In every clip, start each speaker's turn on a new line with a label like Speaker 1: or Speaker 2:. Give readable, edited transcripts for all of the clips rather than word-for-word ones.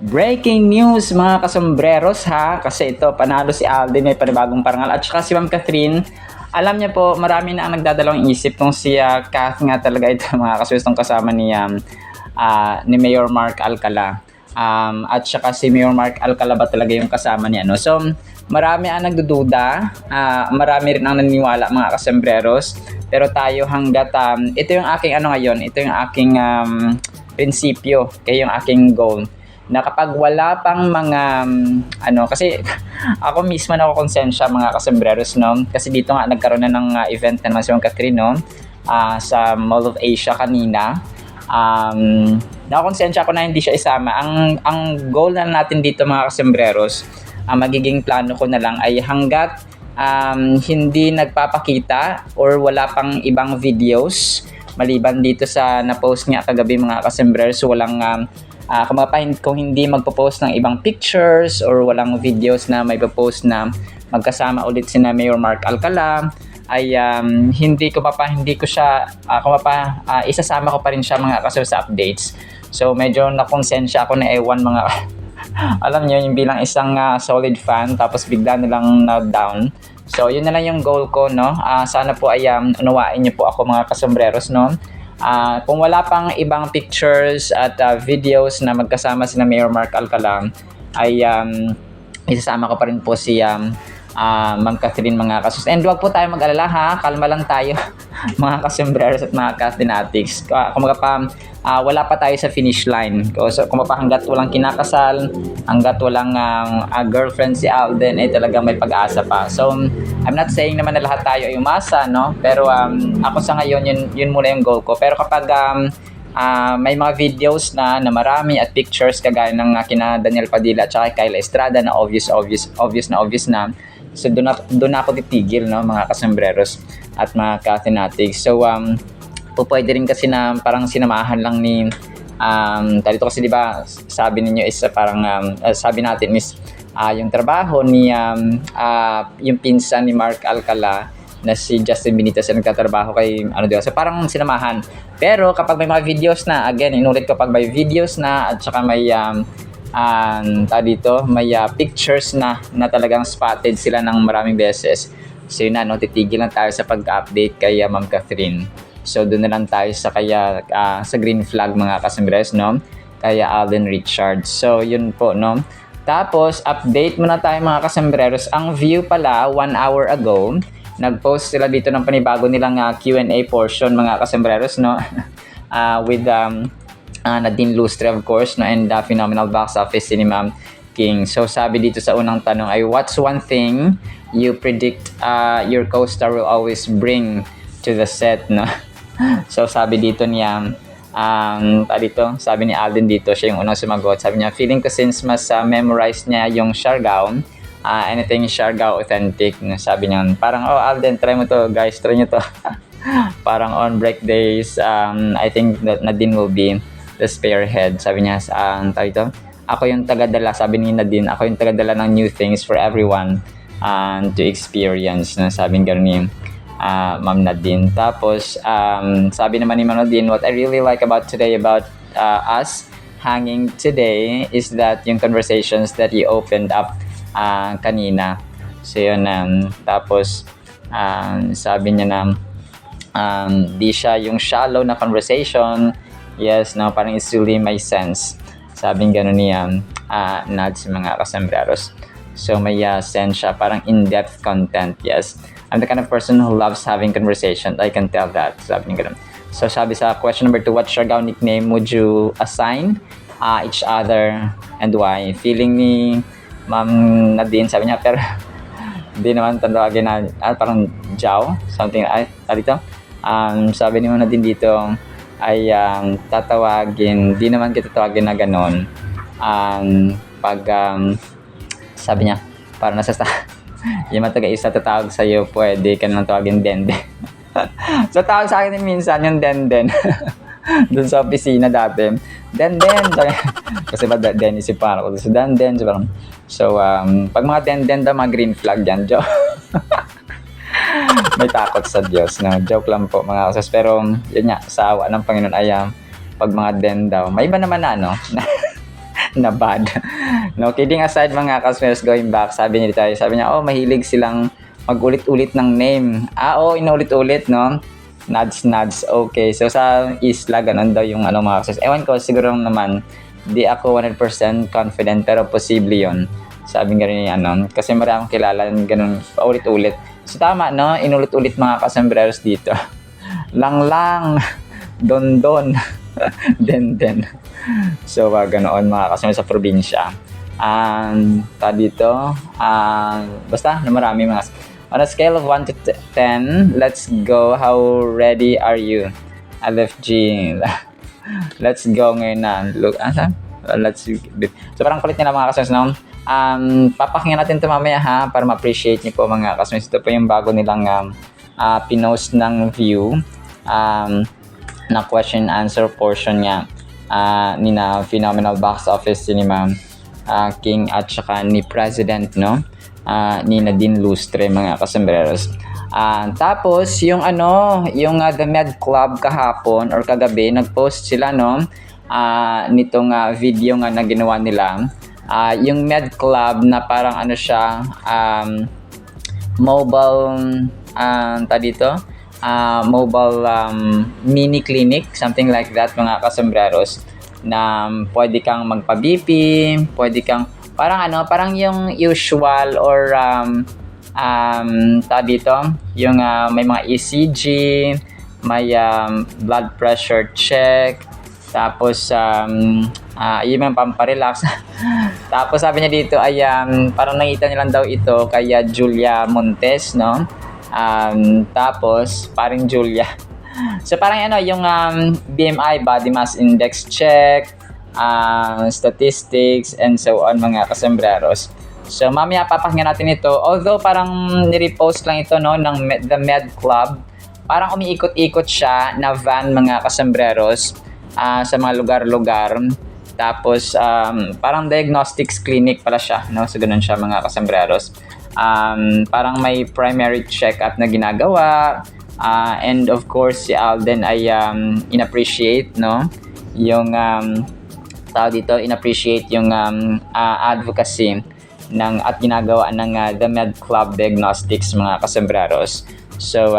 Speaker 1: Breaking news mga kasombreros ha, kasi ito panalo si Alden, may panibagong parangal at saka si Ma'am Catherine. Alam niya po, marami na ang nagdadalawang isip kung si Kath nga talaga ito mga kaswestong kasama ni Mayor Mark Alcala. At saka si Mayor Mark Alcala ba talaga yung kasama niya, no? So, marami ang nagdududa, marami rin ang naniniwala mga kasombreros. Pero tayo hanggat, ito yung aking ngayon, ito yung aking prinsipyo, kaya yung aking goal na kapag wala pang mga kasi ako mismo na ako konsensya mga kasombreros, no, kasi dito nga nagkaroon na ng event na naman si Ma'am Catherine, no, sa Mall of Asia kanina. Nakakonsensya ako na hindi siya isama. Ang goal na natin dito mga kasombreros, ang magiging plano ko na lang ay hanggat hindi nagpapakita or wala pang ibang videos maliban dito sa na-post nga kagabi mga kasombreros, walang kung hindi magpo-post ng ibang pictures or walang videos na may post na magkasama ulit sina Mayor Mark Alcala, ay hindi ko siya isasama ko pa rin siya mga kaso sa updates. So medyo nakonsensya ako na ewan mga alam niyo yung bilang isang solid fan tapos bigla nilang na-down. So yun na lang yung goal ko, no. Sana po ay unawain niyo po ako mga kasombreros, no. Kung wala pang ibang pictures at videos na magkasama sina Mayor Mark Alcala, ay isasama ko pa rin po si Ma'am Catherine mga kasus. And huwag po tayo mag-alala ha, kalma lang tayo mga kasombreros at mga Catherine-atics. Wala pa tayo sa finish line. So, hanggat walang kinakasal, hanggat walang girlfriend si Alden, talaga may pag-asa pa. So, I'm not saying naman na lahat tayo ay umasa, no? Pero ako sa ngayon, yun muna yung goal ko. Pero kapag may mga videos na marami at pictures kagaya ng kina Daniel Padilla at saka Kyla Estrada na obvious na. So, doon ako titigil, no, mga kasombreros at mga Catherine-atics. So, pwede rin kasi na parang sinamahan lang ni dito kasi 'di ba sabi ninyo is parang sabi natin is yung trabaho ni yung pinsan ni Mark Alcala na si Justin Benitez na nagtatrabaho kay diba, so parang sinamahan. Pero kapag may mga videos na, again inulit ko, pag may videos na at saka may may pictures na talagang spotted sila ng maraming beses, so yun na, no, titigil lang tayo sa pag-update kay Ma'am Catherine. So doon na lang tayo sa sa green flag mga kasombreros, no, kaya Alden Richards. So yun po, no. Tapos update muna tayo mga kasombreros. Ang View pala 1 hour ago nag-post sila dito ng panibago nilang Q&A portion mga kasombreros, no. With Nadine Lustre of course, no, and phenomenal box office ni Ma'am King. So sabi dito sa unang tanong ay, what's one thing you predict your co-star will always bring to the set, no? So sabi dito niya, sabi ni Alden dito, siya yung unang sumagot. Sabi niya, feeling ko since mas memorize niya yung Siargao, anything Siargao authentic. Sabi niya, parang, Alden, try mo to guys, try nyo to. Parang on break days, I think that Nadine will be the spearhead. Sabi niya, ako yung tagadala, sabi ni Nadine, ako yung tagadala ng new things for everyone to experience. Sabi nga ni Ma'am Nadine. Tapos sabi naman ni Ma'am Nadine, what I really like about today about us hanging today is that yung conversations that you opened up kanina. So yun, tapos sabi niya na di siya yung shallow na conversation. Yes, no, parang it's really my sense. Sabi gano'n niya Nads mga kasombreros. So may sense siya, parang in-depth content. Yes, I'm the kind of person who loves having conversation. I can tell that. Sabi niya ganun. So sabi sa question number 2, what Siargao nickname would you assign each other and why? Feeling ni Ma'am Nadine, sabi niya, pero hindi naman tandawagin na parang Jao, something dito. Sabi ni Ma'am Nadine dito ay di naman kita tatawagin na ganon. Pag sabi niya, parang yung mataga-isa tatawag sa'yo, pwede ka naman tawagin Denden. So tawag sa akin minsan yung Denden. Doon sa opisina dati, Denden. Kasi ba Dennis si parang ako, so Denden. So pag mga Denden daw, mga green flag yan, Joe. May takot sa Diyos, no? Joke lang po mga kasas. Pero yun nga, sa awa ng Panginoon ay pag mga Den daw, may iba naman na na bad. No, kidding aside mga kasmeros, going back, sabi niya, oh, mahilig silang mag-ulit-ulit ng name. Oo, inulit-ulit, no? Nods, okay. So, sa isla, ganun daw yung mga kasmeros. Ewan ko, siguro naman, di ako 100% confident, pero posible yon. Sabi nga rin kasi marami akong kilala, ganun, paulit-ulit. So, tama, no? Inulit-ulit mga kasembreros dito. Lang, don, den. So, ganoon mga kasama sa probinsya. Dito, basta na marami mga. On a scale of 1 to 10, let's go. How ready are you? LFG. Let's go ngayon na. Look, let's so parang kulit nila mga kasama. Papakinggan natin ito mamaya ha, para ma-appreciate niyo po mga kasama. Ito po yung bago nilang pinost ng view. Na question answer portion niya ni na Phenomenal Box Office Cinema King at saka ni President, no? Ni Nadine Lustre mga kasembreros. Tapos yung The Med Club kahapon or kagabi nag-post sila, no? Nitong video nga na ginawa nila. Yung Med Club na parang siya, mobile mobile mini clinic, something like that mga kasembreros, na pwede kang magpa-BP, pwede kang parang yung usual or yung may mga ECG, may blood pressure check, tapos yung mga pamparelax. Tapos sabi niya dito ay parang nakita nilang daw ito kay Julia Montes, no? Tapos paring Julia. So parang yung BMI, body mass index check, statistics and so on mga kasembreros. So mamaya papakinggan natin ito. Although parang ni-repost lang ito, no, ng The Med Club. Parang umiikot-ikot siya na van mga kasembreros sa mga lugar-lugar. Tapos parang diagnostics clinic pala siya, no? So ganun siya mga kasembreros. Parang may primary check-up na ginagawa, and of course si Alden ay in-appreciate, no, yung in-appreciate yung advocacy at ginagawa ng The Med Club Diagnostics mga kasembreros. So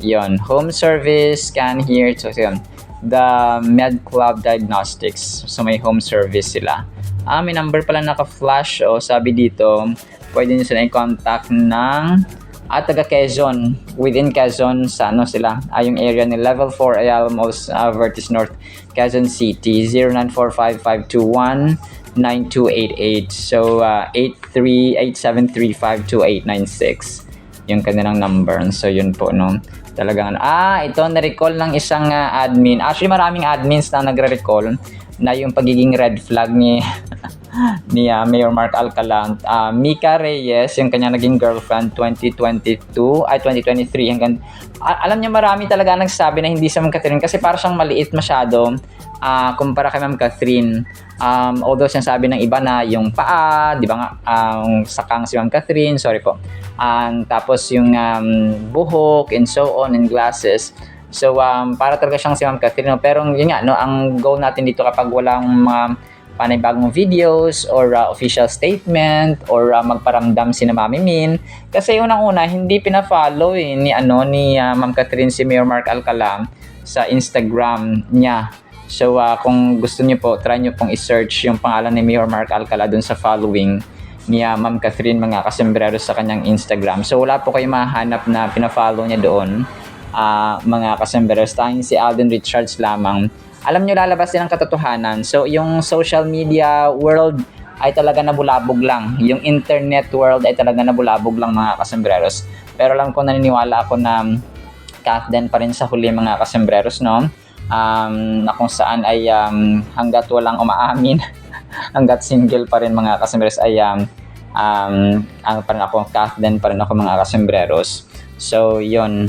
Speaker 1: yon, home service scan here. So yun, The Med Club Diagnostics. So may home service sila. May number pala naka-flash, sabi dito pwede nyo sila i-contact ng taga Quezon, within Quezon sa sila, yung area ni Level 4 Ayala Malls, Vertis North, Quezon City, 0945-521-9288. So 8387352896 yung kanilang number. So yun po, no, talagang ito na-recall ng isang admin. Actually maraming admins na nagre-recall na yung pagiging red flag ni Mayor Mark Alcala. Mika Reyes, yung kanya naging girlfriend 2022 ay 2023 hanggang alam niyo marami talaga nagsabi na hindi sa Ma'am Catherine kasi para siyang maliit masyado kumpara kay Ma'am Catherine. Although sinasabi ng iba na yung paa, di ba nga, sakang si Ma'am Catherine, sorry po. Tapos yung buhok and so on and glasses. So para talaga siyang si Ma'am Catherine, no? Pero yun nga, no, ang goal natin dito kapag walang mga panibagong videos or official statement or magparamdam si na Mami Min, kasi unang-una hindi pina-follow ni Ma'am Catherine si Mayor Mark Alcala sa Instagram niya. So kung gusto niyo po, try niyo pong i-search yung pangalan ni Mayor Mark Alcala dun sa following ni Ma'am Catherine mga kasembreros sa kanyang Instagram. So wala po kayong mahanap na pina-follow niya doon, mga kasembreros. Tanging si Alden Richards lamang. Alam nyo, lalabas din ang katotohanan. So, yung social media world ay talaga nabulabog lang. Yung internet world ay talaga nabulabog lang mga kasembreros. Pero alam ko, naniniwala ako na Kathden pa rin sa huli mga kasembreros, no? Na kung saan ay hanggat walang umaamin, hanggat single pa rin mga kasembreros ay pa rin ako, Kathden pa rin ako mga kasembreros. So, yun.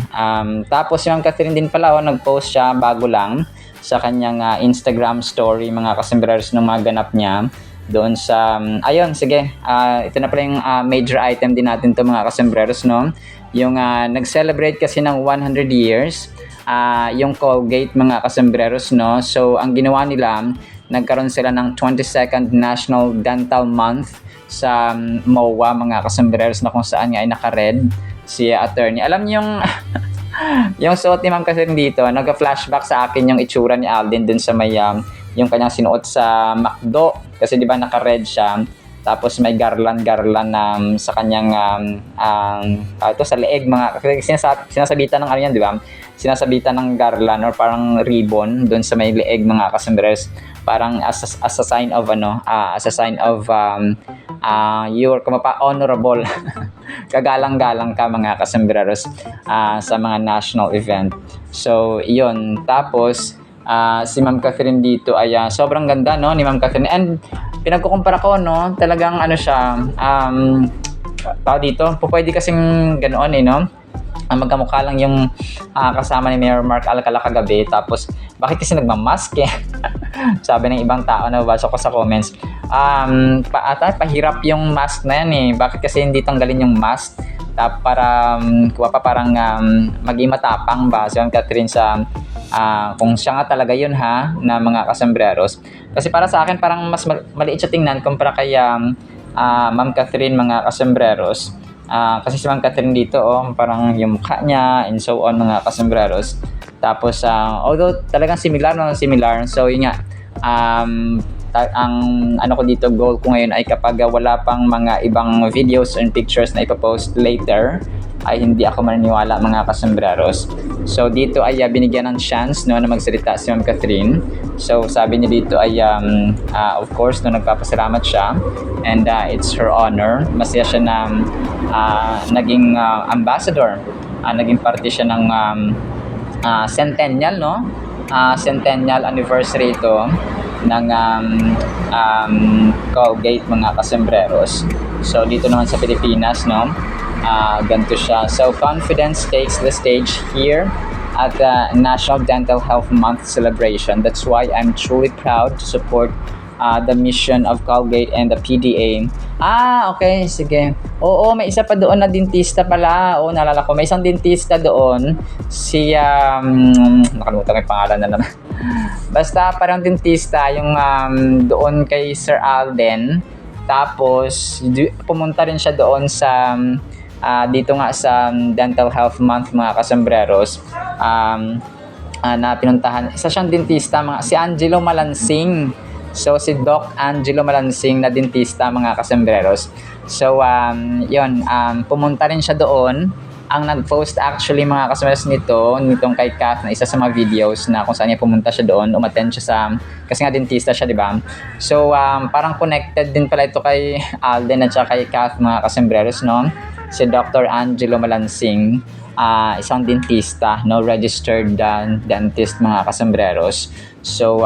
Speaker 1: Tapos yung Catherine din pala, nag-post siya bago lang sa kanyang Instagram story mga kasembreros ng mga ganap niya doon sa ayun, sige, ito na pala yung major item din natin to mga kasembreros, no, yung nag-celebrate kasi ng 100 years yung Colgate mga kasembreros, no. So ang ginawa nila, nagkaroon sila ng 22nd National Dental Month sa MOA, mga kasambreros, na kung saan nga ay naka-red si attorney. Alam niyo yung yung suot ni Ma'am Catherine dito, nag-flashback sa akin yung itsura ni Alden dun sa may yung kanyang sinuot sa McDo, kasi di ba naka-red siya, tapos may garland sa kanyang ito sa leeg, mga sinasabitan ng ano yan, di ba? Sinasabitan ng garland or parang ribbon doon sa may leeg, mga kasambreros, parang as a sign of you're honorable. Kagalang-galang ka, mga kasambreros, sa mga national event. So yun, tapos si Ma'am Catherine dito ay sobrang ganda, no, ni Ma'am Catherine, and pinagkukumpara ko, no, talagang ano siya, tao dito, pwede kasing ganoon, no, magkamukha lang yung kasama ni Mayor Mark Alcala kagabi, tapos bakit kasi nagmamask eh? Sabi ng ibang tao na babasa ko sa comments, pahirap yung mask na yan eh, bakit kasi hindi tanggalin yung mask para parang maging matapang ba si Ma'am Catherine sa kung siya nga talaga yun na mga kasambreros. Kasi para sa akin parang mas maliit siya tingnan kumpara kay Ma'am Catherine, mga kasambreros. Kasi si Ma'am Catherine dito, parang yung mukha niya and so on, mga kasambreros. Tapos although talagang similar, so yun nga, ang ano ko dito, goal ko ngayon ay kapag wala pang mga ibang videos and pictures na ipopost later, ay hindi ako maniniwala, mga kasambreros. So dito ay binigyan ng chance, no, na magsalita si Ma'am Catherine. So sabi niya dito ay of course, no, nagpapasalamat siya, and it's her honor. Masaya siya na naging ambassador, naging parte siya ng centennial, no, centennial anniversary ito ng Colgate, mga kasambreros. So dito naman sa Pilipinas, no, ganito siya. So confidence takes the stage here at the National Dental Health Month celebration. That's why I'm truly proud to support the mission of Colgate and the PDA. Okay, sige. Oo, may isa pa doon na dentista pala. Oo, naalala ko, may isang dentista doon, si nakalimutan ko yung pangalan na naman. Basta parang dentista yung doon kay Sir Alden. Tapos pumunta rin siya doon sa dito nga sa Dental Health Month, mga kasambreros, na pinuntahan. Isa siyang dentista, si Angelo Malansing. So si Doc Angelo Malansing na dentista, mga kasambreros. So yun, pumunta rin siya doon. Ang nag-post actually, mga kasambreros, nitong kay Kath, na isa sa mga videos na kung saan niya pumunta siya doon, umattend siya sa, kasi nga dentista siya, di ba? So parang connected din pala ito kay Alden at saka kay Kath, mga kasambreros, no? Si Dr. Angelo Malansing, isang dentista, no, registered dentist, mga kasambreros. So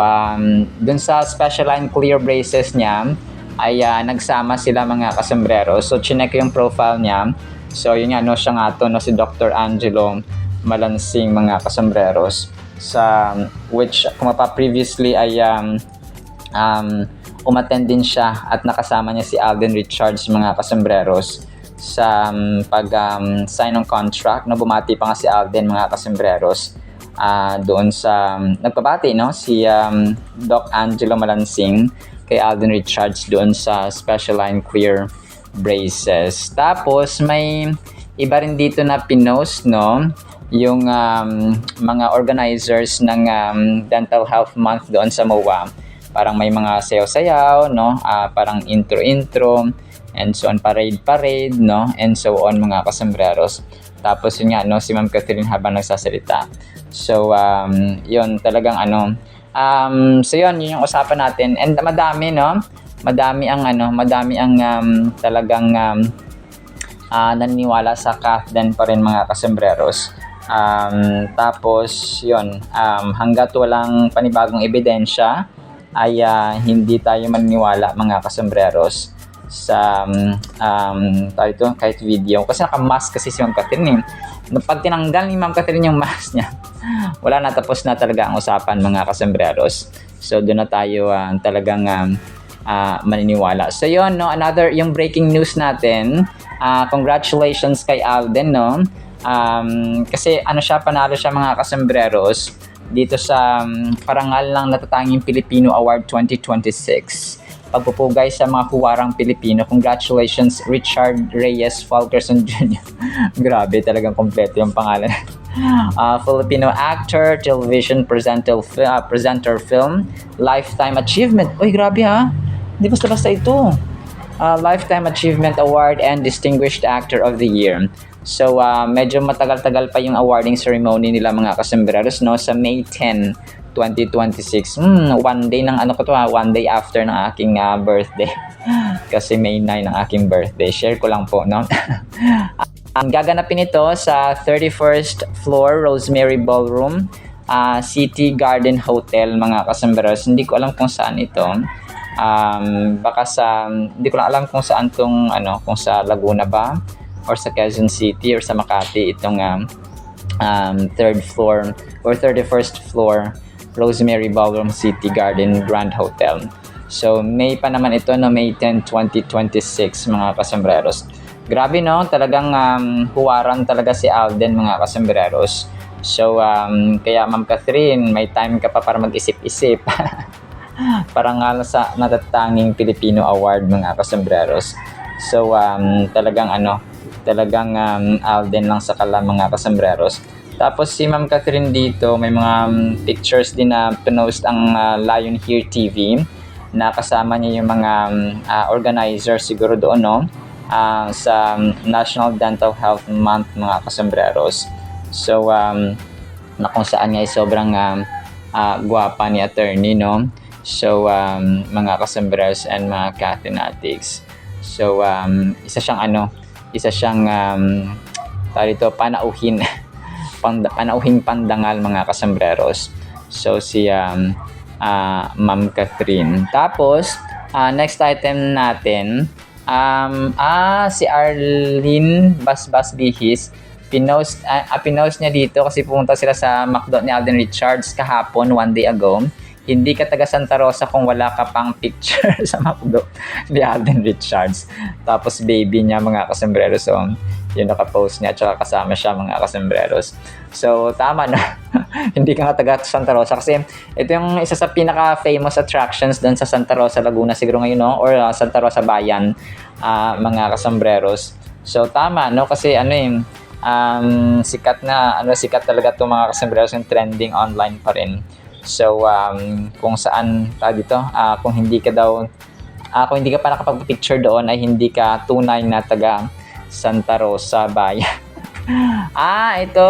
Speaker 1: dun sa special line clear braces niya ay nagsama sila, mga kasambreros. So chinek yung profile niya. So yun nga, no, siya nga to, no, si Dr. Angelo Malansing, mga kasambreros, sa which kung previously ay umattend din siya at nakasama niya si Alden Richards, mga kasambreros, sa sign ng contract, no. Bumati pa nga si Alden, mga kasambreros, doon sa nagpabati, no, si Doc Angelo Malansing kay Alden Richards doon sa special line clear braces. Tapos may iba rin dito na pinost, no, yung mga organizers ng Dental Health Month doon sa MOA. Parang may mga sayaw-sayaw, no, parang intro and so on, parade, no, and so on, mga kasambreros. Tapos yun nga, no, si Ma'am Catherine habang nagsasalita. So yun talagang so yun yung usapan natin, and madami, no, madami ang talagang naniniwala sa Kath din pa rin, mga kasambreros. Tapos yun, hanggat walang panibagong ebidensya ay hindi tayo maniniwala, mga kasambreros, sa kahit video, kasi naka-mask kasi si Ma'am Catherine. Pag tinanggal ni Ma'am Catherine yung mask niya, wala na, tapos na talaga ang usapan, mga kasambreros. So doon na tayo talagang maniniwala. So yun, no, another yung breaking news natin. Congratulations kay Alden, no. Kasi siya, panalo siya, mga kasambreros, dito sa parangal ng Natatanging Pilipino Award 2026. Pagpupugay sa mga huwarang Pilipino. Congratulations, Richard Reyes Falkerson Jr. Grabe, talagang kompleto yung pangalan. Filipino actor, television presenter film, Lifetime Achievement. Uy, grabe ha. Hindi basta-basta ito. Lifetime Achievement Award and Distinguished Actor of the Year. So, medyo matagal-tagal pa yung awarding ceremony nila mga kasembreros, no? Sa May 10, 2026. One day ng ano ko to one day after ng aking birthday. Kasi May 9 ang aking birthday. Share ko lang po, no? Ang gaganapin ito sa 31st floor Rosemary Ballroom, City Garden Hotel mga kasembreros. Hindi ko alam kung saan ito. Baka sa hindi ko lang alam kung saan tong kung sa Laguna ba or sa Quezon City or sa Makati itong third floor or 31st floor Rosemary Ballroom City Garden Grand Hotel. So May pa naman ito, no? May 10, 2026 mga kasembreros. Grabe, no? Talagang huwaran talaga si Alden mga kasembreros. So kaya Ma'am Catherine, may time ka pa para mag-isip-isip. Parangal sa Natatanging Pilipino Award mga kasembreros. So talagang Alden lang sa kala mga kasembreros. Tapos si Ma'am Catherine dito, may mga pictures din na pinost ang Lion Here TV na kasama niya yung mga organizer siguro doon, no? Sa National Dental Health Month mga kasembreros. So na kung saan nga sobrang gwapa ni attorney, no? So mga kasembreros and mga Cathinatics. So isa siyang panauhin panauhing pandangal mga kasembreros. So si Ma'am Catherine. Tapos next item natin si Arlene Basbas Bihis pinost niya dito kasi pumunta sila sa McDo ni Alden Richards kahapon, one day ago. Hindi ka taga Santa Rosa kung wala ka pang picture sa McDo ni Alden Richards. Tapos baby niya mga kasembreros. So yun nakapost niya at saka kasama siya mga kasembreros. So tama na. Hindi ka nga taga Santa Rosa kasi ito yung isa sa pinaka-famous attractions doon sa Santa Rosa, Laguna siguro ngayon, no? Or Santa Rosa Bayan mga kasembreros. So tama, no? Kasi sikat talaga itong mga kasembreros yung trending online pa rin. So kung saan dito kung hindi ka pa nakapag-picture doon ay hindi ka tunay na taga Santa Rosa Bayan. Ito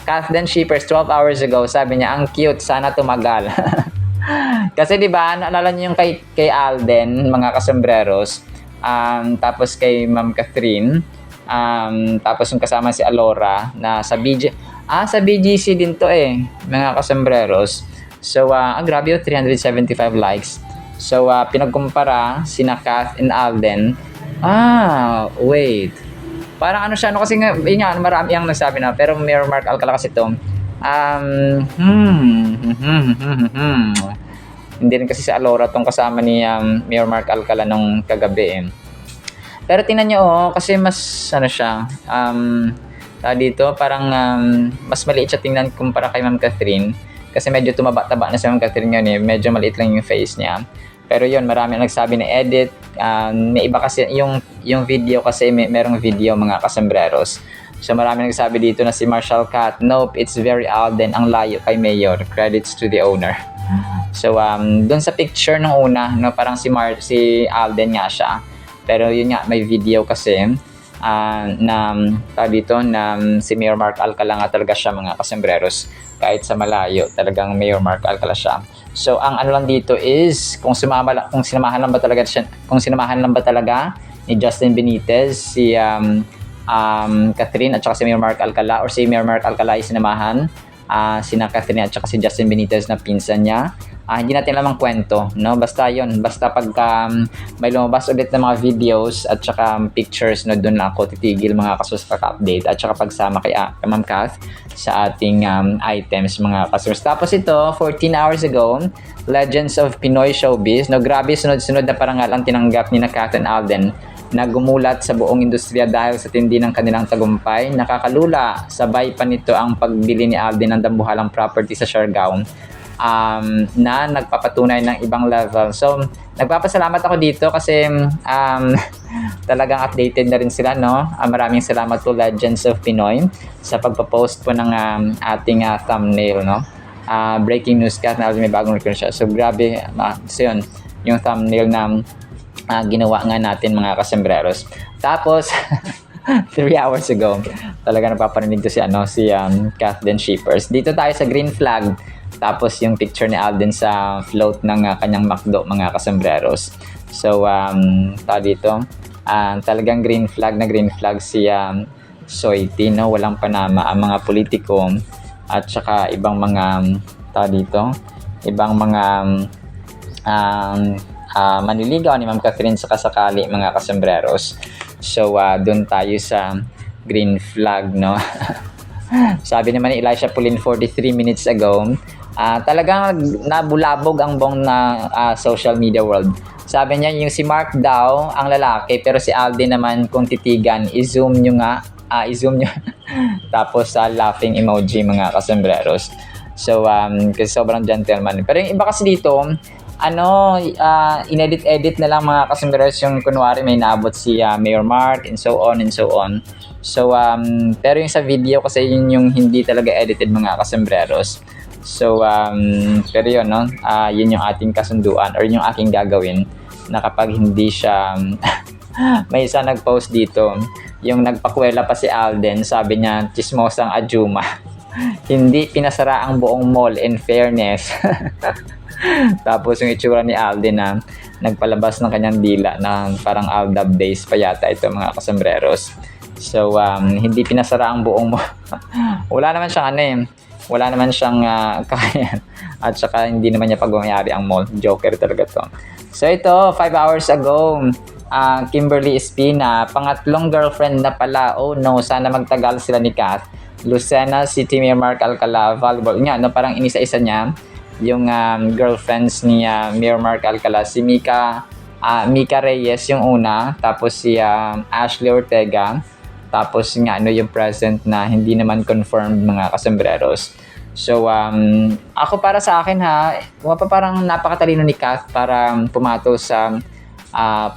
Speaker 1: Kathleen Shippers 12 hours ago, sabi niya ang cute, sana tumagal. Kasi di ba naalala niyo yung kay Alden mga kasembreros, tapos kay Ma'am Catherine, tapos yung kasama si Alora na sa sa BGC din to mga kasembreros. So grabe 375 likes. So pinagkumpara sina Kath and Alden. Wait. Parang siya kasi marami ang nagsabi na, pero Mayor Mark Alcala kasi to. Hindi rin kasi si Alora tong kasama ni Mayor Mark Alcala nung kagabi Pero tingnan niyo kasi mas siya dito parang mas maliit siya tingnan kumpara kay Ma'am Catherine kasi medyo tumaba-taba na si Ma'am Catherine ngayon medyo maliit lang yung face niya. Pero yun, marami ang nagsabi na edit. May iba kasi yung video kasi merong video mga kasembreros. So marami nagsabi dito na si Marshall Cat, nope, it's very Alden, ang layo kay Mayor. Credits to the owner. So doon sa picture nung una, no, parang si Alden nga siya. Pero yun nga, may video kasi na si Mayor Mark Alcala nga talaga siya mga kasembreros. Kahit sa malayo, talagang Mayor Mark Alcala siya. So ang lang dito is kung sinamahan lang ba talaga ni Justin Benitez si Catherine at saka si Mayor Mark Alcala, or si Mayor Mark Alcala ay sinamahan sina Catherine at saka si Justin Benitez na pinsan niya. Hindi natin alam ang kwento, no? Basta pag may lumabas ulit ng mga videos at saka pictures, no, doon lang ako titigil mga kasus update at saka pagsama kay Ma'am Kath sa ating items mga kasus. Tapos ito, 14 hours ago, Legends of Pinoy Showbiz, no? Grabe, sunod-sunod na parangal ang tinanggap ni na Kath and Alden na gumulat sa buong industriya dahil sa tindi ng kanilang tagumpay. Nakakalula, sabay pa nito ang pagbili ni Alden ng dambuhalang property sa Siargao na nagpapatunay ng ibang level. So, nagpapasalamat ako dito kasi talagang updated na rin sila, no? Maraming salamat to Legends of Pinoy sa pagpapost po ng ating thumbnail, no? Breaking news ka na may bagong record siya. So, grabe. So, yun, yung thumbnail na ginawa nga natin mga kasembreros. Tapos, 3 hours ago, talaga napaparinig to si Kathleen Shippers. Dito tayo sa green flag. Tapos yung picture ni Alden sa float ng kanyang McDo, mga kasembreros. So, dito, talagang green flag si Soiti, no? Walang panama ang mga politiko at saka ibang mga ibang mga manliligaw ni Ma'am Catherine sa kasakali, mga kasembreros. So, doon tayo sa green flag, no? Sabi naman ni Elisha Pulin 43 minutes ago, talagang nabulabog ang buong social media world. Sabi niya, yung si Mark daw ang lalaki, pero si Alden naman kung titigan, i-zoom nyo. Tapos laughing emoji, mga kasembreros. So, kasi sobrang gentleman. Pero yung iba kasi dito, inedit-edit na lang, mga kasembreros, yung kunwari may naabot si Mayor Mark and so on and so on. So, pero yung sa video kasi yun yung hindi talaga edited, mga kasembreros. So, pero yun, no? Yun yung ating kasunduan or yung aking gagawin na kapag hindi siya may isa nag-post dito, yung nagpakwela pa si Alden, sabi niya, chismosang Ajuma. Hindi pinasara ang buong mall, in fairness. Tapos yung itsura ni Alden na nagpalabas ng kanyang dila na parang Aldab days pa yata ito, mga kasembreros. So, hindi pinasara ang buong mall. Wala naman siyang wala naman siyang kakayahan. At saka hindi naman niya pagmamayari ang mall. Joker talaga to. So ito, 5 hours ago, Kimberly Espina, pangatlong girlfriend na pala. Oh no, sana magtagal sila ni Kath. Lucena, City Mayor Mark Alcala, volleyball. Nga, no, parang inisa-isa niya yung girlfriends ni Mayor Mark Alcala. Si Mika Reyes yung una, tapos si Ashley Ortega. Tapos nga yung present na hindi naman confirmed, mga kasembreros. So, ako para sa akin parang napakatalino ni Kath para pumato sa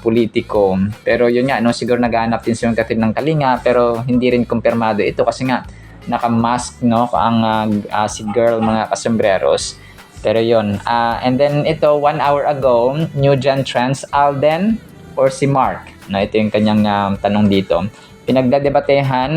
Speaker 1: politiko. Pero yun nga, siguro naghahanap din si Catherine ng kalinga, pero hindi rin kumpirmado ito kasi nga naka-mask, no, ang si girl, mga kasembreros. Pero yun. And then ito, 1 hour ago, New Gen Trends, Alden or si Mark? No, ito yung kanyang tanong dito. Pinagdadebatehan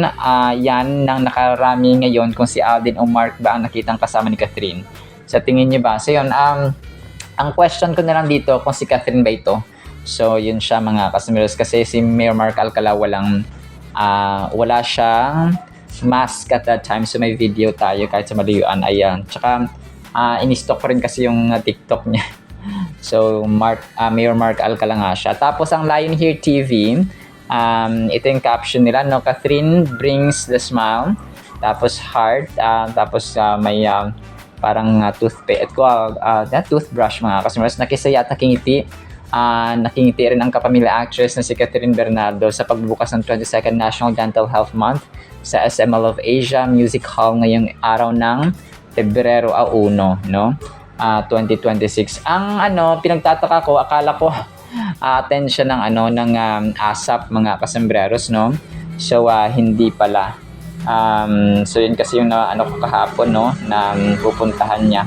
Speaker 1: yan ng nakarami ngayon kung si Alden o Mark ba ang nakitang kasama ni Catherine. Sa tingin niyo ba? So yun, ang question ko na lang dito kung si Catherine ba ito. So yun siya, mga kasembreros, kasi si Mayor Mark Alcala wala siyang mask at that time. So may video tayo kahit sa malayuan. Ayan. Tsaka in-stock ko rin kasi yung TikTok niya. So Mayor Mark Alcala nga siya. Tapos ang Lion Here TV, ito yung caption nila, no? Catherine brings the smile, tapos heart, tapos may parang toothbrush, mga kasembreros. Nakisaya at nakingiti rin ang kapamilya actress na si Catherine Bernardo sa pagbubukas ng 22nd National Dental Health Month sa SM Mall of Asia Music Hall ngayong araw ng Pebrero 1, no? 2026. Ang pinagtataka ko, akala ko attention ng ASAP, mga kasembreros, no? So hindi pala. So yun kasi yung ko kahapon, no, na pupuntahan niya,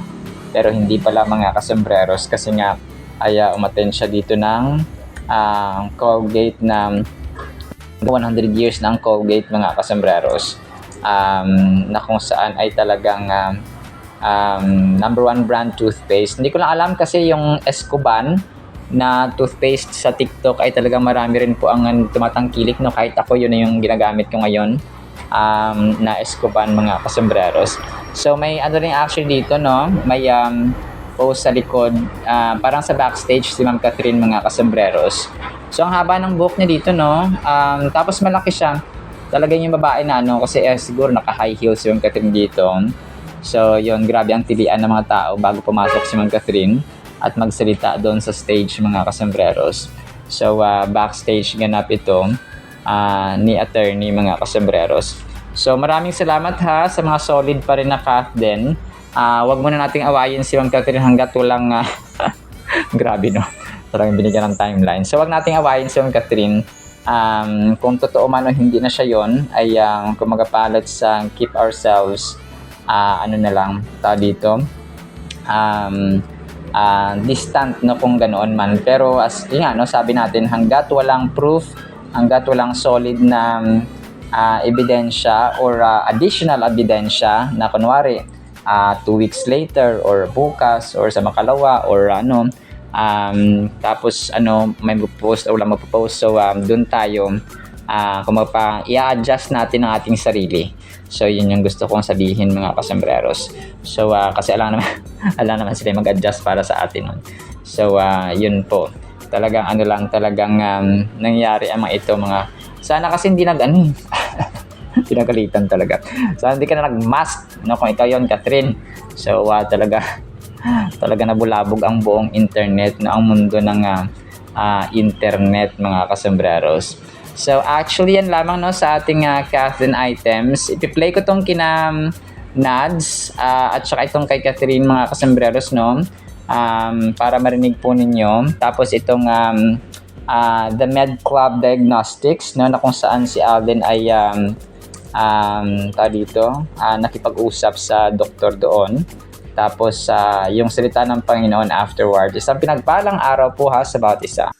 Speaker 1: pero hindi pala, mga kasembreros, kasi nga ay umattend siya dito ng Colgate na 100 years ng Colgate, mga kasembreros, na kung saan ay talagang number 1 brand toothpaste. Hindi ko lang alam kasi yung Escoban na toothpaste sa TikTok ay talagang marami rin po ang tumatangkilik, no? Kahit ako, yun na yung ginagamit ko ngayon, na Escoban, mga kasembreros. So may rin actually dito, no? May post sa likod, parang sa backstage si Ma'am Catherine, mga kasembreros. So ang haba ng buhok niya dito, no? Tapos malaki siya. Talagang yung babae na kasi siguro naka-high heels si Ma'am Catherine dito. So yun, grabe ang tilian ng mga tao bago pumasok si Ma'am Catherine at magsalita doon sa stage, mga kasembreros. So backstage ganap ito ni attorney mga kasembreros. So maraming salamat ha sa mga solid pa rin na cast din. Wag muna nating awayin si Ma'am Catherine hanggat walang grabe no. Parang binigyan ng timeline. So wag nating awayin si Ma'am Catherine. Kung totoo man o hindi na siya yon ay kung magapalat sa keep ourselves ano na lang tao dito distant no kung ganoon man, pero as yun nga, no, sabi natin hanggat walang proof, hanggat walang solid na ebidensya or additional ebidensya na kunwari 2 weeks later or bukas or sa makalawa or tapos may magpo-post o wala magpo-post, so doon tayo kung i-adjust natin ang ating sarili. So yun yung gusto kong sabihin mga kasembreros. So kasi alam naman sila mag-adjust para sa atin nun. So yun po, talagang talagang nangyari ang mga ito mga, sana kasi hindi pinagalitan talaga. Sana hindi ka na nag-mask no, kung ikaw yun Catherine. So talaga nabulabog ang buong internet na ang mundo ng internet mga kasembreros. So actually yan lamang no sa ating Catherine items. Ipi-play ko tong kina Nads at saka itong kay Catherine mga kasembreros no, para marinig po ninyo. Tapos itong the Med Club Diagnostics no, na kung saan si Alden ay nakipag-usap sa doktor doon. Tapos yung salita ng Panginoon afterward. Isang pinagpalang araw po ha sa bawat isa.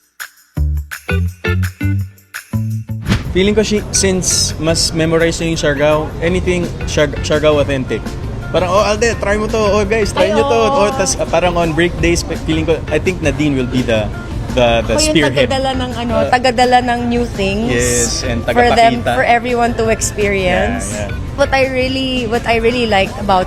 Speaker 2: Feeling ko since mas memorize na yung Siargao, anything Siargao authentic. Parang, Alde, try mo to. Guys, try nyo to. Tas parang on break days, feeling ko, I think Nadine will be the spearhead.
Speaker 3: Tagadala ng new things.
Speaker 2: Yes, and
Speaker 3: for everyone to experience.
Speaker 2: Yeah.
Speaker 3: What I really liked about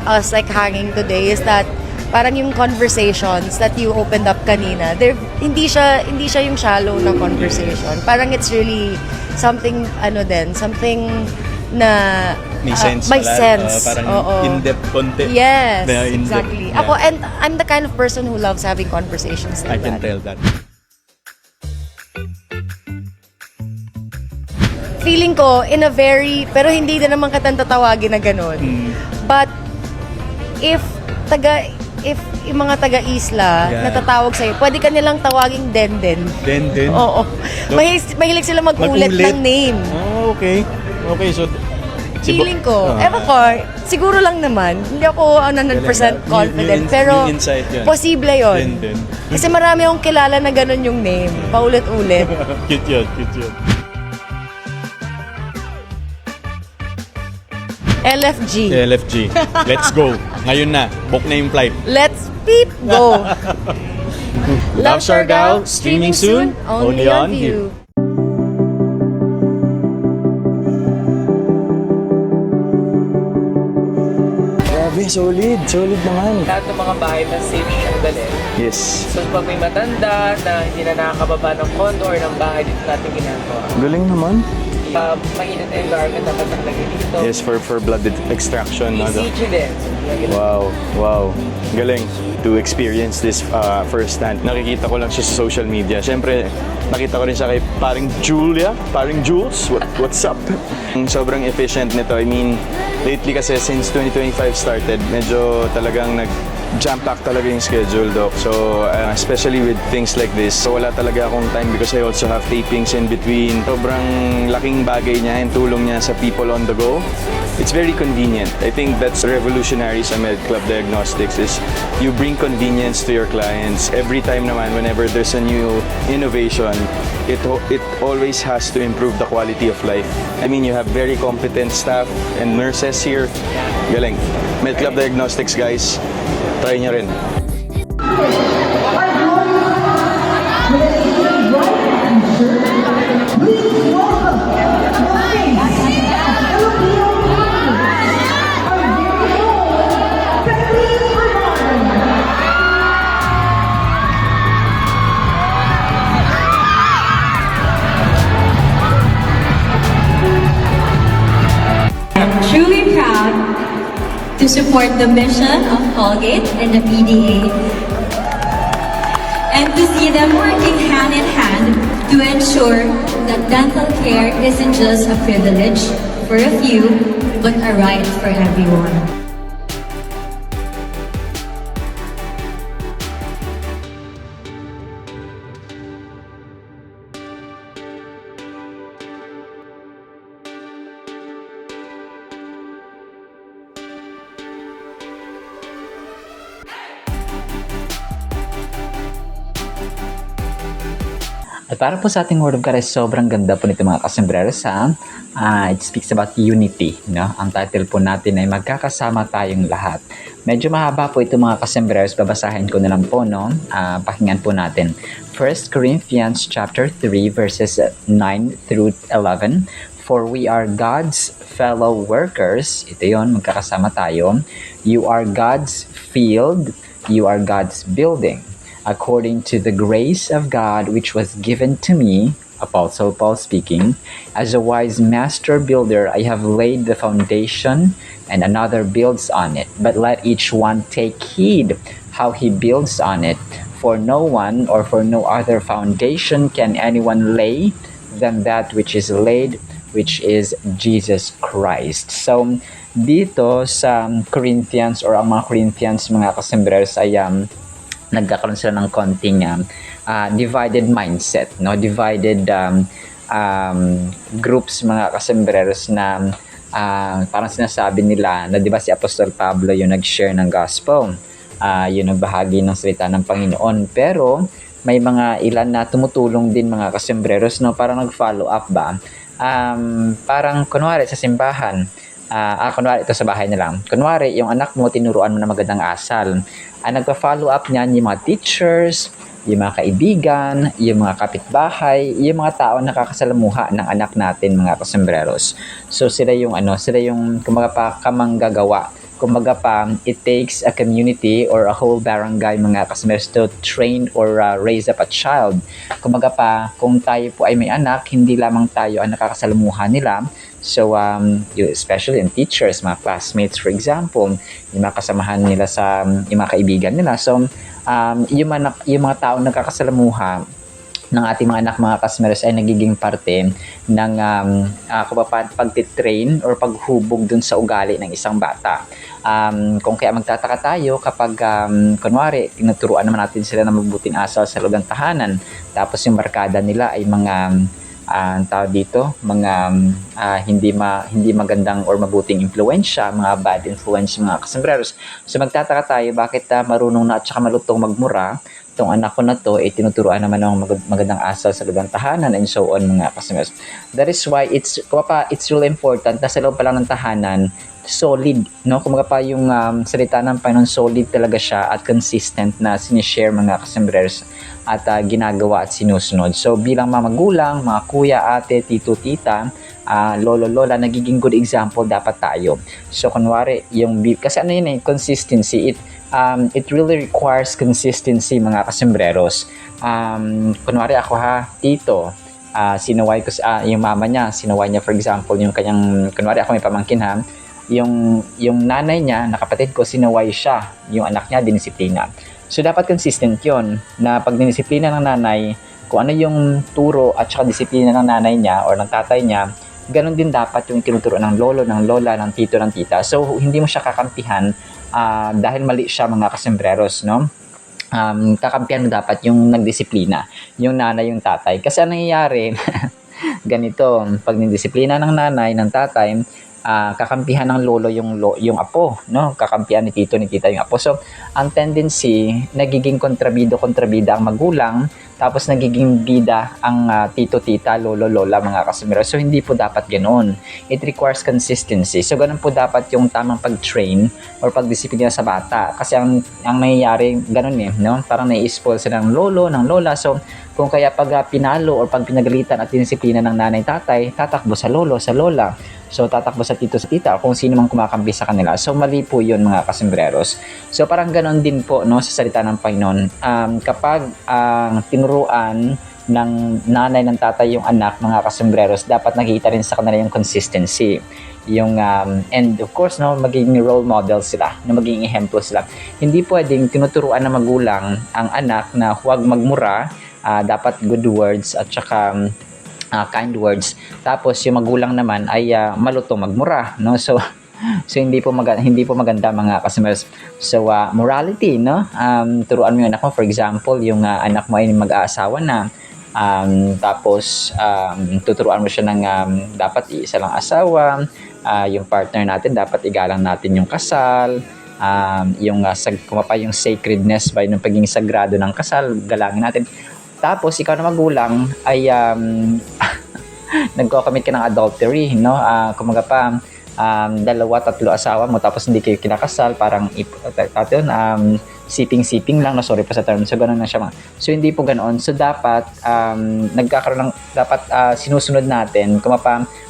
Speaker 3: us like hanging today is that parang yung conversations that you opened up kanina, hindi siya yung shallow na conversation. Parang it's really something na
Speaker 2: may sense. Parang in-depth konti.
Speaker 3: Yes,
Speaker 2: in-depth.
Speaker 3: exactly.
Speaker 2: Yeah.
Speaker 3: Ako, and I'm the kind of person who loves having conversations like
Speaker 2: I can
Speaker 3: that.
Speaker 2: tell that.
Speaker 3: Feeling ko, pero hindi na naman katantatawagin na ganun. But, if yung mga taga-isla natatawag sa'yo, pwede ka nilang tawaging Denden.
Speaker 2: Denden?
Speaker 3: Oo. Mahilig sila mag-ulit ng name.
Speaker 2: Oh, okay. Okay, so
Speaker 3: Feeling ko, ewan ko, siguro lang naman, hindi ako 100% confident, pero posible yun.
Speaker 2: Denden.
Speaker 3: Kasi marami akong kilala na ganun yung name, paulit-ulit.
Speaker 2: Cute yun. LFG. Let's go. Ngayon na. Book na yung flight.
Speaker 3: Let's go.
Speaker 2: Love Siargao, streaming soon, only on View. Grabe, solid naman.
Speaker 4: Lahat ng mga bahay na safe siyang dalhin.
Speaker 2: Yes.
Speaker 4: So pag may matanda na hindi na nakakababa ng condo or ng bahay, dito natin ginagawa.
Speaker 2: Galing naman.
Speaker 4: Mainit na environment dapat naglagay dito.
Speaker 2: Yes, for blood extraction.
Speaker 4: ECG din.
Speaker 2: Wow. Galing to experience this firsthand. Nakikita ko lang siya sa social media. Siyempre, nakita ko rin siya kay paring Jules. What's up? Sobrang efficient nito. I mean, lately kasi since 2025 started, medyo talagang jam-pack talaga yung schedule, Doc. So, especially with things like this, so wala talaga akong time because I also have tapings in between. Sobrang laking bagay niya and tulong niya sa people on the go. It's very convenient. I think that's revolutionary sa Med Club Diagnostics is you bring convenience to your clients. Every time naman, whenever there's a new innovation, it always has to improve the quality of life. I mean, you have very competent staff and nurses here. Galing. Med Club Diagnostics, guys. Try nyo rin.
Speaker 5: I'm truly proud to support the mission of Colgate and the PDA. and to see them working hand in hand to ensure that dental care isn't just a privilege for a few, but a right for everyone.
Speaker 1: At para po sa ating Word of God ay sobrang ganda po nito mga kasembreros ha. It speaks about unity. No? Ang title po natin ay Magkakasama Tayong Lahat. Medyo mahaba po ito mga kasembreros. Babasahin ko na lang po. No? Pakinggan po natin. 1 Corinthians chapter 3 verses 9 through 11. For we are God's fellow workers. Ito yon, magkakasama tayo. You are God's field. You are God's building. According to the grace of God which was given to me, Apostle Paul speaking, as a wise master builder, I have laid the foundation and another builds on it. But let each one take heed how he builds on it. For no one or for no other foundation can anyone lay than that which is laid, which is Jesus Christ. So, dito sa Corinthians or ang mga Corinthians, mga kasembreros, ay nagkakaroon sila ng konting divided mindset, no? Divided groups, mga kasembreros, na parang sinasabi nila na, di ba si Apostol Pablo yung nag-share ng gospel, yung nagbahagi ng salita ng Panginoon, pero may mga ilan na tumutulong din, mga kasembreros, no? Parang nag-follow up ba? Parang kunwari sa simbahan, kunwari ito sa bahay na lang. Kunwari, yung anak mo, tinuruan mo na magandang asal. Nagpa-follow up niyan yung mga teachers, yung mga kaibigan, yung mga kapitbahay, yung mga tao nakakasalamuha ng anak natin, mga kasembreros. So sila yung kumbaga pa kamanggagawa. Kumbaga pa, it takes a community or a whole barangay, mga kasembreros, to train or raise up a child. Kumbaga pa, kung tayo po ay may anak, hindi lamang tayo ang nakakasalamuha nila. So, especially in teachers, mga classmates, for example, yung mga kasamahan nila sa, yung mga kaibigan nila. So, yung mga tao nagkakasalamuha ng ating mga anak, mga kasmeros, ay nagiging parte ng pagtitrain or paghubog dun sa ugali ng isang bata. Kung kaya magtataka tayo kapag, kunwari, tinuturuan naman natin sila ng mabuting asal sa loob ng tahanan, tapos yung barkada nila ay mga tao dito, mga hindi magandang or mabuting impluensya, mga bad influence, mga kasembreros. So magtataka tayo bakit marunong na at saka malutong magmura itong anak ko na to, tinuturuan naman ng magandang asal sa loob ng tahanan and so on, mga kasembreros. That is why it's really important na sa loob pa lang ng tahanan, solid, no? Kumaga pa yung salita ng Panginoon, solid talaga siya at consistent na sinishare, mga kasembreros, at ginagawa at sinusunod. So bilang mga magulang, mga kuya, ate, tito, tita, lolo, lola, nagiging good example dapat tayo. So kunwari, kasi consistency, it really requires consistency, mga kasembreros. Kunwari ako tito, sinaway ko yung mama niya, sinaway niya, for example, yung kanyang, kunwari ako may pamangkin yung nanay niya, na kapatid ko, sinaway siya, yung anak niya, dinisiplina. So, dapat consistent yon na pag dinisiplina ng nanay, kung ano yung turo at saka disiplina ng nanay niya or ng tatay niya, ganun din dapat yung tinuturo ng lolo, ng lola, ng tito, ng tita. So, hindi mo siya kakampihan dahil mali siya, mga kasembreros, no? Kakampihan mo dapat yung nagdisiplina, yung nanay, yung tatay. Kasi ang nangyayari, ganito, pag nindisiplina ng nanay, ng tatay, kakampihan ng lolo yung apo, no? Kakampihan ni tito, ni tita yung apo. So, ang tendency, nagiging kontrabida ang magulang, tapos nagiging bida ang tito, tita, lolo, lola, mga kasembreros. So, hindi po dapat ganoon. It requires consistency. So, ganun po dapat yung tamang pag-train or pagdisiplina sa bata. Kasi ang nangyayari, ganun no? Parang nai-spoil sila ng lolo, ng lola. So, kung kaya pag pinalo or pag pinagalitan at dinisiplina ng nanay, tatay, tatakbo sa lolo, sa lola. So, tatakbo sa tito, sa tita, kung sino mang kumakampi sa kanila. So, mali po yun, mga kasembreros. So, parang ganon din po, no, sa salita ng Panginoon. Kapag tinuruan ng nanay ng tatay yung anak, mga kasembreros, dapat nakikita rin sa kanila yung consistency. Yung and of course no, maging role model sila, na maging ehemplo sila. Hindi pwedeng tinuturuan ng magulang ang anak na huwag magmura, dapat good words at saka kind words, tapos yung magulang naman ay maluto magmura, no? So hindi po maganda mga kasembreros. So morality, no, turuan mo yung anak mo. For example, yung anak mo ay mag-aasawa na, tapos tuturuan mo siya ng dapat isa lang asawa, yung partner natin dapat igalang natin yung kasal, yung yung sacredness by ng pagiging sagrado ng kasal, galangin natin. Tapos ikaw na magulang ay nagko-commit ka ng adultery, no? Kumaga pa, 2, 3 asawa mo tapos hindi kayo kinakasal, parang siping-siping lang, no, sorry pa sa term. So ganoon na siya. So hindi po ganoon. So dapat nagkakaroon ng sinusunod natin kung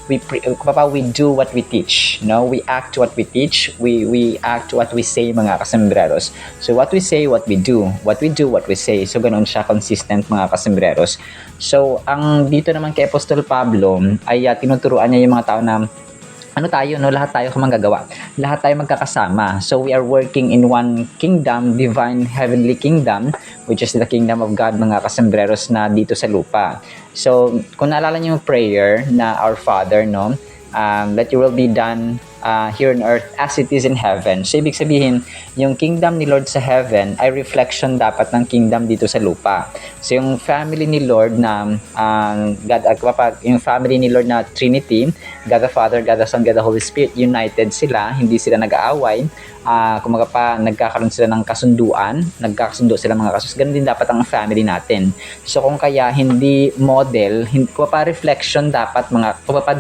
Speaker 1: we do what we teach, no? We act what we teach, we act what we say, mga kasembreros. So what we say, what we do, what we do, what we say. So ganoon siya, consistent, mga kasembreros. So ang dito naman kay Apostol Pablo ay tinuturuan niya yung mga tao na tayo, no? Lahat tayo gumagawa. Lahat tayo magkakasama. So we are working in one kingdom, divine heavenly kingdom, which is the kingdom of God, mga kasembreros, na dito sa lupa. So kung naalala niyo yung prayer na Our Father, no? Let your will be done here on earth as it is in heaven. So ibig sabihin, yung kingdom ni Lord sa heaven ay reflection dapat ng kingdom dito sa lupa. So yung family ni Lord na yung family ni Lord na Trinity, God the Father, God the Son, God the Holy Spirit, united sila, hindi sila nag-aaway. Kumaga pa, nagkakaroon sila ng nagkakasundo sila, mga kasus. Ganun din dapat ang family natin. So kung kaya hindi model, reflection dapat,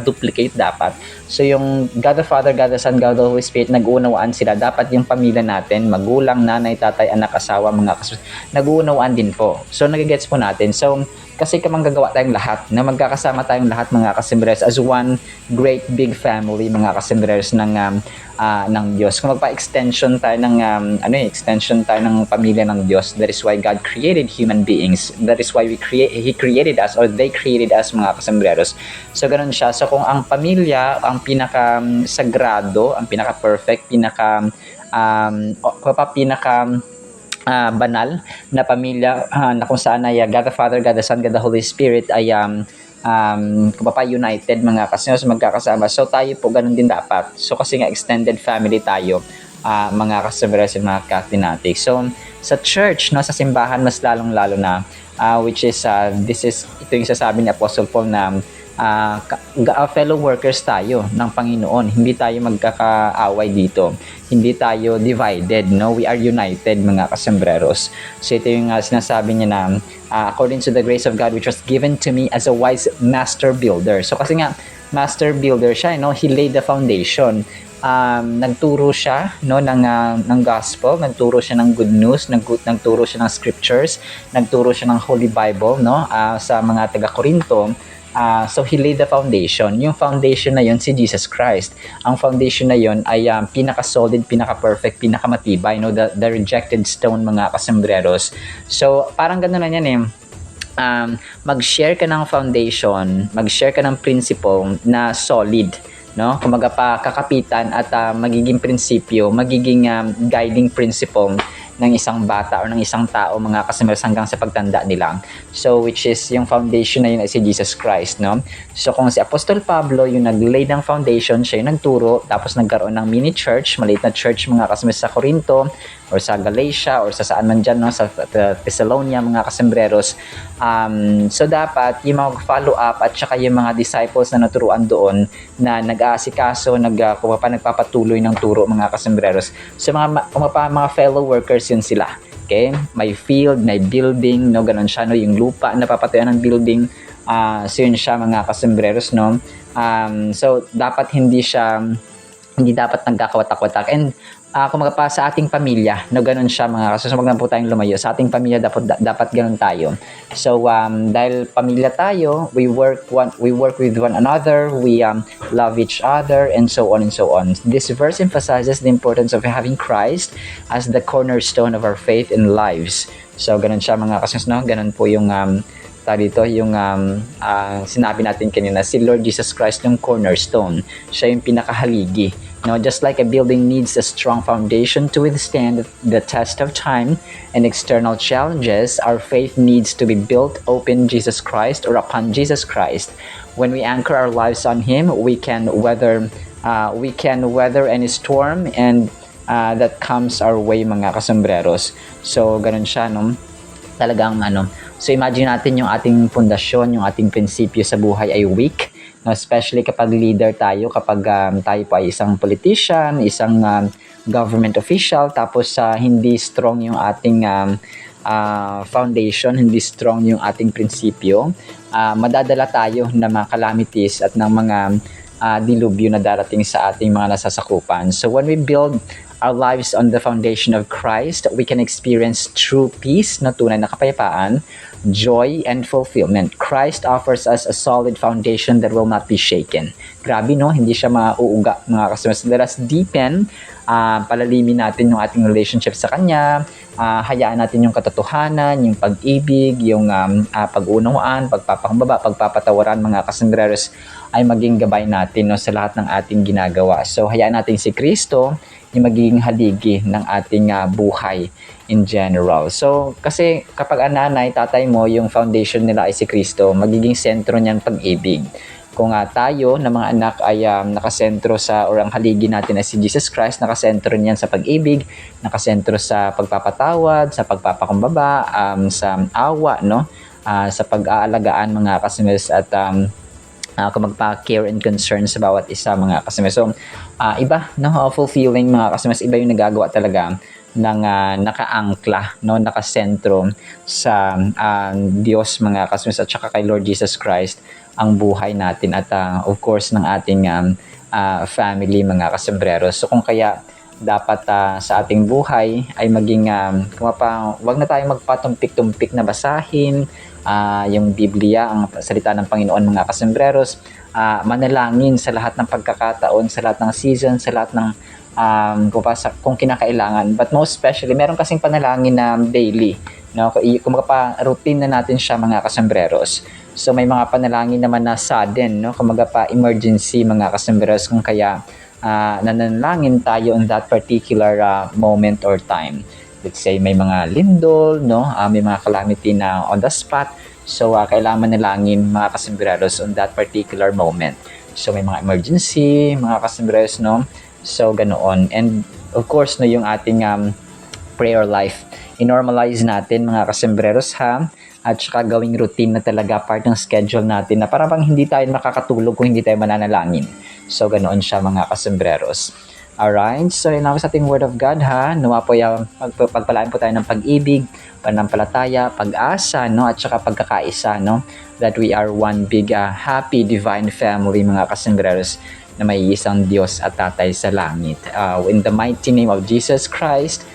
Speaker 1: duplicate dapat. So yung God the Father, God the Son, God the Holy Spirit, nag-uunawaan sila. Dapat yung pamilya natin, magulang, nanay, tatay, anak, asawa, mga kasus, nag-uunawaan din po. So nagigets po natin. So kasi gagawa tayong lahat, na magkakasama tayong lahat, mga kasembreros, as one great big family, mga kasembreros ng Diyos. Kung magpa-extension tayo ng extension tayo ng pamilya ng Diyos, that is why God created human beings. That is why He created us, or they created us, mga kasembreros. So ganun siya. So kung ang pamilya ang pinaka-sagrado, ang pinaka-perfect, banal na pamilya, na kung saan ay God the Father, God the Son, God the Holy Spirit ay united, mga kasembreros, magkakasama. So tayo po ganun din dapat. So kasi nga extended family tayo, mga kasembreros, mga Catholic. So sa church, no, sa simbahan, mas lalong-lalo na, which is ito yung sasabi ni Apostle Paul na fellow workers tayo ng Panginoon. Hindi tayo magkakaaway dito. Hindi tayo divided, no? We are united, mga kasembreros. So ito yung sinasabi niya na according to the grace of God which was given to me as a wise master builder. So kasi nga master builder siya, no? He laid the foundation. Nagturo siya, no, ng gospel, nagturo siya ng good news, nagturo siya ng scriptures, nagturo siya ng Holy Bible, no, sa mga taga-Korinto. So he laid the foundation. Yung foundation na yun si Jesus Christ. Ang foundation na yun ay pinaka-solid, pinaka-perfect, pinaka-matibay, no? The rejected stone, mga kasembreros. So parang gano'n na yan eh. Mag-share ka ng foundation, mag-share ka ng principle na solid, no? Kumaga pa kakapitan at magiging prinsipyo, magiging guiding principle ng isang bata o ng isang tao, mga kasembreros, hanggang sa pagtanda nila. So which is yung foundation na yun ay si Jesus Christ, no? So kung si Apostol Pablo yung nag-lay ng foundation, siya yung nagturo, tapos nagkaroon ng mini church, maliit na church, mga kasembreros, sa Corinto or sa Galatia or sa saan man dyan, no, sa Thessalonia, mga kasembreros. So dapat yung mga follow up at saka yung mga disciples na naturuan doon na nag-aasikaso, nagpapatuloy ng turo, mga kasembreros. So mga fellow workers yun sila. Okay? May field, may building, no, ganun siya, no, yung lupa na papatayan ng building. So yun siya, mga kasembreros, no. So dapat hindi dapat nagkakawatak-watak. And kumaga pa sa ating pamilya, no, ganun siya, mga kasembreros. Wag na po tayong lumayo. Sa ating pamilya dapat ganun tayo. So dahil pamilya tayo, we work with one another, we love each other, and so on and so on. This verse emphasizes the importance of having Christ as the cornerstone of our faith and lives. So ganun siya, mga kasembreros, no. Ganun po yung dito, yung sinabi natin kanina, si Lord Jesus Christ yung cornerstone. Siya yung pinakahaligi. Just like a building needs a strong foundation to withstand the test of time and external challenges, our faith needs to be built upon Jesus Christ or upon Jesus Christ. When we anchor our lives on Him, we can weather any storm and that comes our way, mga kasambreros. So ganun siya, no? Talagang so imagine natin yung ating pundasyon, yung ating prinsipyo sa buhay ay weak, no? Especially kapag leader tayo, kapag tayo pa ay isang politician, isang government official, tapos hindi strong yung ating foundation, hindi strong yung ating prinsipyo, madadala tayo ng mga calamities at ng mga dilubyo na darating sa ating mga nasasakupan. So when we build our lives on the foundation of Christ, we can experience true peace, na tunay na kapayapaan, joy, and fulfillment. Christ offers us a solid foundation that will not be shaken. Grabe, no? Hindi siya mauuga, mga customers. Let us deepen, palalimin natin yung ating relationship sa Kanya, hayaan natin yung katotohanan, yung pag-ibig, yung pag-unawaan, pagpapakumbaba, pagpapatawaran, mga kasambreros, ay maging gabay natin, no, sa lahat ng ating ginagawa. So, hayaan natin si Kristo yung magiging haligi ng ating buhay in general. So, kasi kapag nanay, tatay mo, yung foundation nila ay si Kristo, magiging sentro niyan pag-ibig. Kung tayo na mga anak ay nakasentro sa, or ang haligi natin ay si Jesus Christ, nakasentro niyan sa pag-ibig, nakasentro sa pagpapatawad, sa pagpapakumbaba, sa awa, no? Sa pag-aalagaan, mga kasingers, at kung magpa-care and concern sa bawat isa, mga kasingers. So, iba, no? Fulfilling, mga kasingers, iba yung nagagawa talaga ng nakaangkla, no, nakasentro sa Diyos, mga kasingers, at saka kay Lord Jesus Christ ang buhay natin, at of course ng ating family, mga kasambreros. So kung kaya dapat sa ating buhay ay maging wag na tayong magpatumpik-tumpik na basahin yung Biblia, ang salita ng Panginoon, mga kasambreros. Manalangin sa lahat ng pagkakataon, sa lahat ng season, sa lahat ng kung kinakailangan. But most especially, meron kasing panalangin na daily, no? Kung routine na natin siya, mga kasambreros. So may mga panalangin naman na sudden, no? Kung emergency, mga kasambreros, kung kaya nanalangin tayo on that particular moment or time. Let's say may mga lindol, no? May mga calamity na on the spot. So kailangan manalangin, mga kasambreros, on that particular moment. So may mga emergency, mga kasambreros, no? So ganoon. And of course, no, yung ating prayer life, i-normalize natin, mga kasambreros, ha? At saka gawing routine na talaga, part ng schedule natin, na para bang hindi tayo makakatulog kung hindi tayo mananalangin. So ganoon siya, mga kasambreros. Alright, so yun lang sa ating Word of God, ha? Nawa po yung pagpalaan po tayo ng pag-ibig, panampalataya, pag-asa, no? At saka pagkakaisa, no? That we are one big, happy, divine family, mga kasambreros, na may isang Diyos at Tatay sa langit. In the mighty name of Jesus Christ,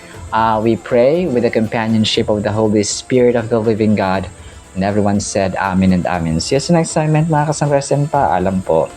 Speaker 1: we pray with the companionship of the Holy Spirit of the living God. And everyone said, Amen and Amen. See you sa next segment, mga kasambreros, and paalam po.